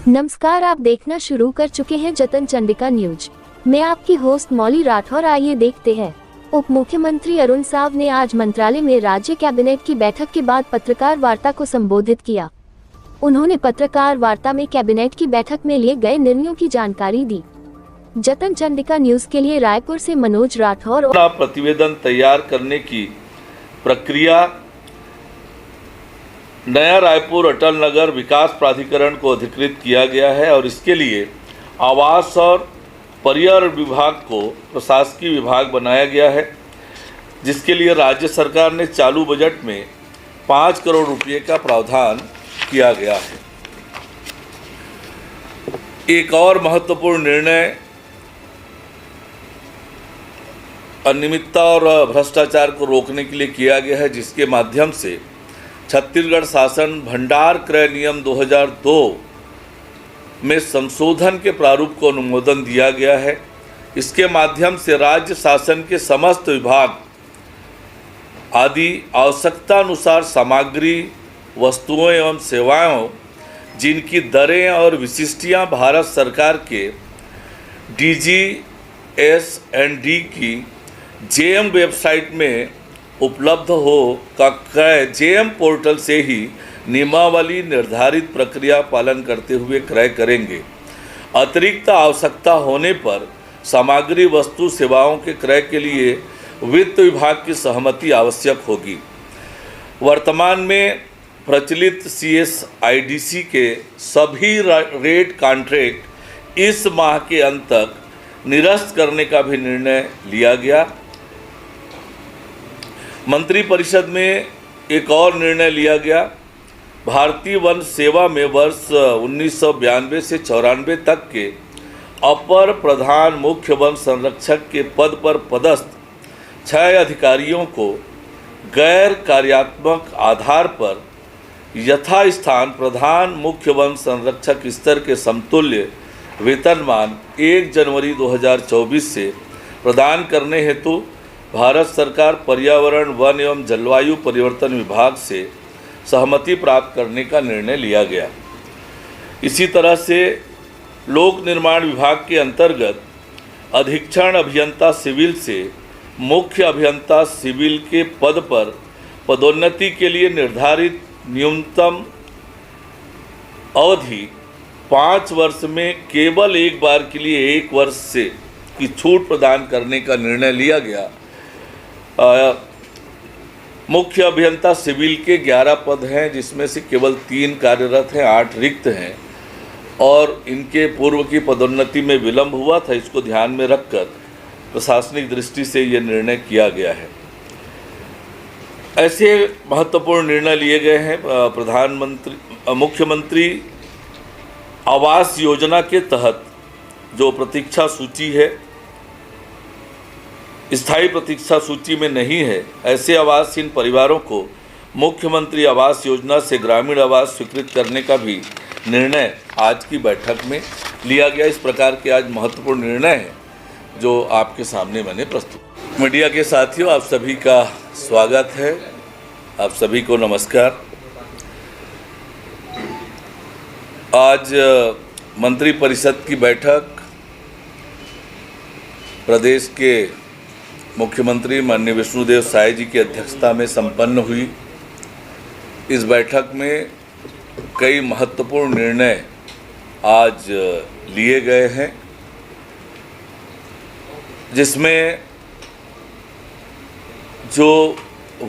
नमस्कार, आप देखना शुरू कर चुके हैं जतन चंडिका न्यूज। मैं आपकी होस्ट मौली राठौर। आइए देखते हैं। उप मुख्यमंत्री अरुण साव ने आज मंत्रालय में राज्य कैबिनेट की बैठक के बाद पत्रकार वार्ता को संबोधित किया। उन्होंने पत्रकार वार्ता में कैबिनेट की बैठक में लिए गए निर्णयों की जानकारी दी। जतन चंडिका न्यूज के लिए रायपुर से मनोज राठौर। और प्रतिवेदन तैयार करने की प्रक्रिया नया रायपुर अटल नगर विकास प्राधिकरण को अधिकृत किया गया है और इसके लिए आवास और पर्यावरण विभाग को प्रशासकीय विभाग बनाया गया है, जिसके लिए राज्य सरकार ने चालू बजट में 5 करोड़ रुपये का प्रावधान किया गया है। एक और महत्वपूर्ण निर्णय अनियमितता और भ्रष्टाचार को रोकने के लिए किया गया है, जिसके माध्यम से छत्तीसगढ़ शासन भंडार क्रय नियम 2002 में संशोधन के प्रारूप को अनुमोदन दिया गया है। इसके माध्यम से राज्य शासन के समस्त विभाग आदि आवश्यकता अनुसार सामग्री, वस्तुओं एवं सेवाओं जिनकी दरें और विशिष्टियां भारत सरकार के DGS&D की JM वेबसाइट में उपलब्ध हो का क्रय JM पोर्टल से ही नियमावली निर्धारित प्रक्रिया पालन करते हुए क्रय करेंगे। अतिरिक्त आवश्यकता होने पर सामग्री, वस्तु, सेवाओं के क्रय के लिए वित्त विभाग की सहमति आवश्यक होगी। वर्तमान में प्रचलित CSIDC के सभी रेट कॉन्ट्रैक्ट इस माह के अंत तक निरस्त करने का भी निर्णय लिया गया। मंत्रिपरिषद में एक और निर्णय लिया गया। भारतीय वन सेवा में वर्ष 1992 से 94 तक के अपर प्रधान मुख्य वन संरक्षक के पद पर पदस्थ 6 अधिकारियों को गैर कार्यात्मक आधार पर यथास्थान प्रधान मुख्य वन संरक्षक स्तर के समतुल्य वेतनमान 1 जनवरी 2024 से प्रदान करने हेतु भारत सरकार पर्यावरण, वन एवं जलवायु परिवर्तन विभाग से सहमति प्राप्त करने का निर्णय लिया गया। इसी तरह से लोक निर्माण विभाग के अंतर्गत अधीक्षण अभियंता सिविल से मुख्य अभियंता सिविल के पद पर पदोन्नति के लिए निर्धारित न्यूनतम अवधि 5 वर्ष में केवल एक बार के लिए 1 वर्ष से की छूट प्रदान करने का निर्णय लिया गया। मुख्य अभियंता सिविल के 11 पद हैं, जिसमें से केवल 3 कार्यरत हैं, 8 रिक्त हैं और इनके पूर्व की पदोन्नति में विलंब हुआ था। इसको ध्यान में रखकर प्रशासनिक दृष्टि से ये निर्णय किया गया है। ऐसे महत्वपूर्ण निर्णय लिए गए हैं। मुख्यमंत्री आवास योजना के तहत जो प्रतीक्षा सूची है, स्थायी प्रतीक्षा सूची में नहीं है, ऐसे आवासहीन परिवारों को मुख्यमंत्री आवास योजना से ग्रामीण आवास स्वीकृत करने का भी निर्णय आज की बैठक में लिया गया। इस प्रकार के आज महत्वपूर्ण निर्णय हैं जो आपके सामने मैंने प्रस्तुत। मीडिया के साथियों, आप सभी का स्वागत है। आप सभी को नमस्कार। आज मंत्रिपरिषद की बैठक प्रदेश के मुख्यमंत्री माननीय विष्णुदेव साय जी की अध्यक्षता में संपन्न हुई। इस बैठक में कई महत्वपूर्ण निर्णय आज लिए गए हैं, जिसमें जो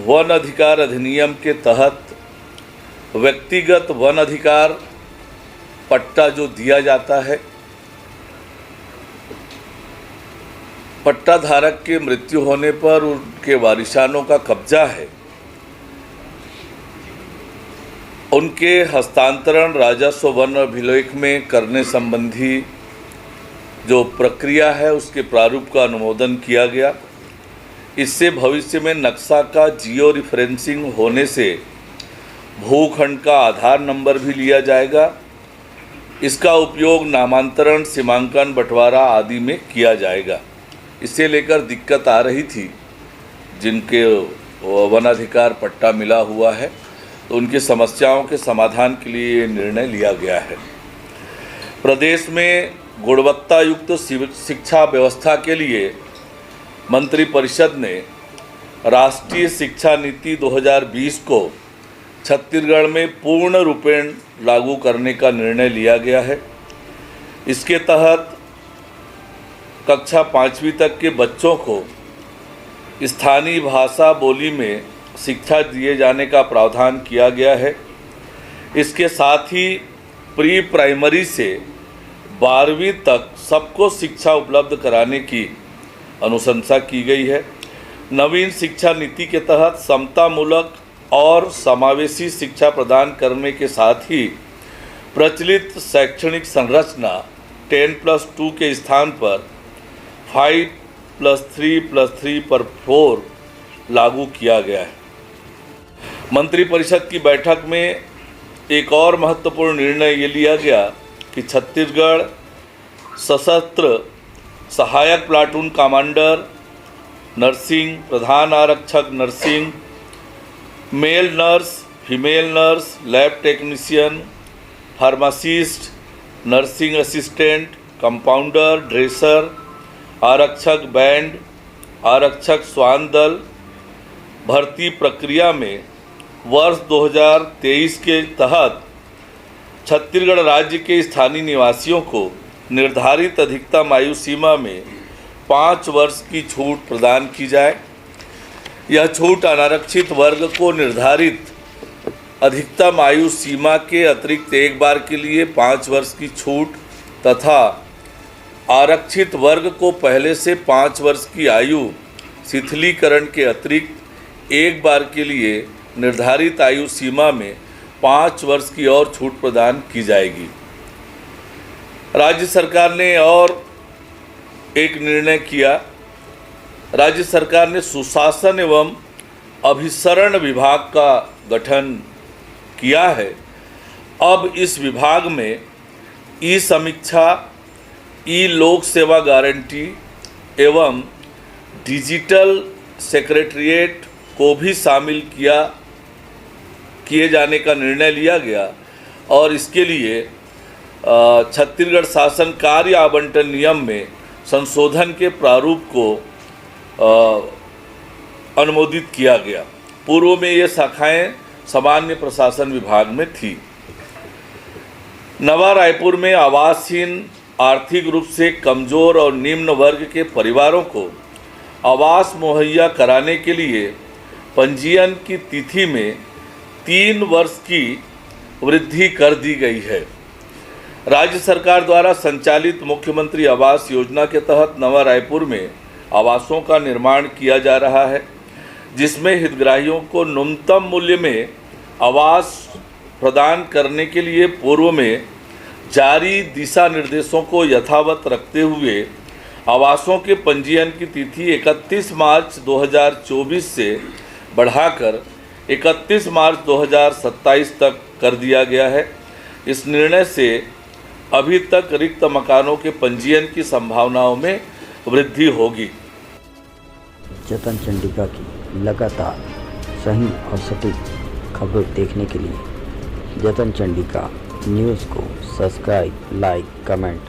वन अधिकार अधिनियम के तहत व्यक्तिगत वन अधिकार पट्टा जो दिया जाता है, पट्टा धारक के मृत्यु होने पर उनके वारिसानों का कब्जा है, उनके हस्तांतरण राजस्व वन अभिलेख में करने संबंधी जो प्रक्रिया है उसके प्रारूप का अनुमोदन किया गया। इससे भविष्य में नक्शा का जियो रिफरेंसिंग होने से भूखंड का आधार नंबर भी लिया जाएगा। इसका उपयोग नामांतरण, सीमांकन, बंटवारा आदि में किया जाएगा। इसे लेकर दिक्कत आ रही थी जिनके वनाधिकार पट्टा मिला हुआ है, तो उनकी समस्याओं के समाधान के लिए निर्णय लिया गया है। प्रदेश में गुणवत्ता युक्त शिक्षा व्यवस्था के लिए मंत्रिपरिषद ने राष्ट्रीय शिक्षा नीति 2020 को छत्तीसगढ़ में पूर्ण रूपेण लागू करने का निर्णय लिया गया है। इसके तहत कक्षा 5वीं तक के बच्चों को स्थानीय भाषा बोली में शिक्षा दिए जाने का प्रावधान किया गया है। इसके साथ ही प्री प्राइमरी से 12वीं तक सबको शिक्षा उपलब्ध कराने की अनुशंसा की गई है। नवीन शिक्षा नीति के तहत समतामूलक और समावेशी शिक्षा प्रदान करने के साथ ही प्रचलित शैक्षणिक संरचना 10+2 के स्थान पर 5+3+3 पर 4 लागू किया गया है। मंत्रिपरिषद की बैठक में एक और महत्वपूर्ण निर्णय ये लिया गया कि छत्तीसगढ़ सशस्त्र सहायक प्लाटून कमांडर नर्सिंग, प्रधान आरक्षक nursing, male nurse, female nurse, lab technician, pharmacist, nursing assistant, compounder, dresser, आरक्षक बैंड, आरक्षक श्वान दल भर्ती प्रक्रिया में वर्ष 2023 के तहत छत्तीसगढ़ राज्य के स्थानीय निवासियों को निर्धारित अधिकतम आयु सीमा में 5 वर्ष की छूट प्रदान की जाए। यह छूट अनारक्षित वर्ग को निर्धारित अधिकतम आयु सीमा के अतिरिक्त एक बार के लिए 5 वर्ष की छूट तथा आरक्षित वर्ग को पहले से 5 वर्ष की आयु शिथिलीकरण के अतिरिक्त एक बार के लिए निर्धारित आयु सीमा में 5 वर्ष की और छूट प्रदान की जाएगी। राज्य सरकार ने और एक निर्णय किया। राज्य सरकार ने सुशासन एवं अभिसरण विभाग का गठन किया है। अब इस विभाग में ई समीक्षा, ई लोक सेवा गारंटी एवं डिजिटल सेक्रेटरिएट को भी शामिल किए जाने का निर्णय लिया गया और इसके लिए छत्तीसगढ़ शासन कार्य आवंटन नियम में संशोधन के प्रारूप को अनुमोदित किया गया। पूर्व में ये शाखाएं सामान्य प्रशासन विभाग में थी। नवा रायपुर में आवासहीन, आर्थिक रूप से कमजोर और निम्न वर्ग के परिवारों को आवास मुहैया कराने के लिए पंजीयन की तिथि में 3 वर्ष की वृद्धि कर दी गई है। राज्य सरकार द्वारा संचालित मुख्यमंत्री आवास योजना के तहत नवा रायपुर में आवासों का निर्माण किया जा रहा है, जिसमें हितग्राहियों को न्यूनतम मूल्य में आवास प्रदान करने के लिए पूर्व में जारी दिशा निर्देशों को यथावत रखते हुए आवासों के पंजीयन की तिथि 31 मार्च 2024 से बढ़ाकर 31 मार्च 2027 तक कर दिया गया है। इस निर्णय से अभी तक रिक्त मकानों के पंजीयन की संभावनाओं में वृद्धि होगी। जतन चंडिका की लगातार सही और सटीक खबरें देखने के लिए जतन चंडिका न्यूज़ को सब्सक्राइब, लाइक, कमेंट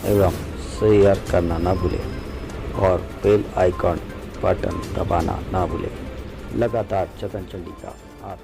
एवं शेयर करना ना भूलें और बेल आइकॉन बटन दबाना ना भूलें। लगातार जतन चंडिका आप